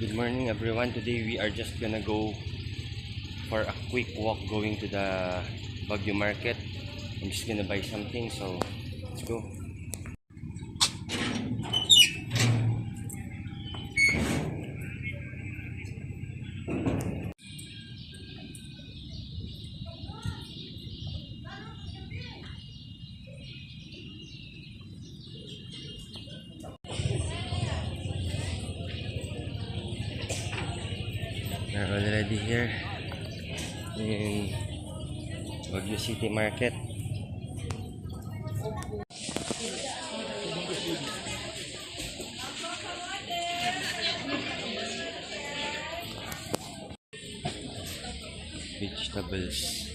Good morning everyone. Today we are just gonna go for a quick walk going to the Baguio market. I'm just gonna buy something, so let's go. We're already here in Baguio City Market. Vegetables.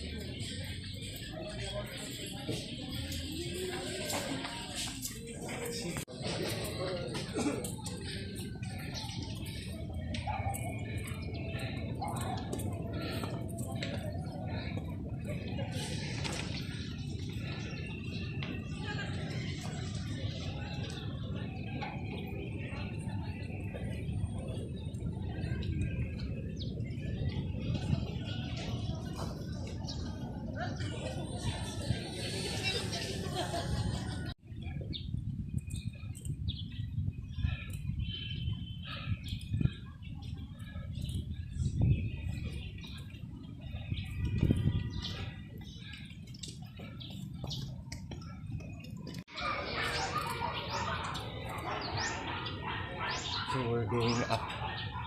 So we're going up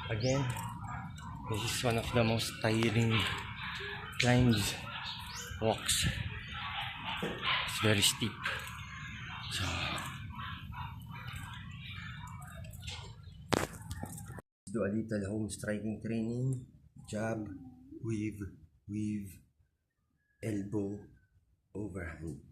again. This is one of the most tiring climbs, walks. It's very steep. So let's do a little home striking training. Jab, weave, elbow, overhand.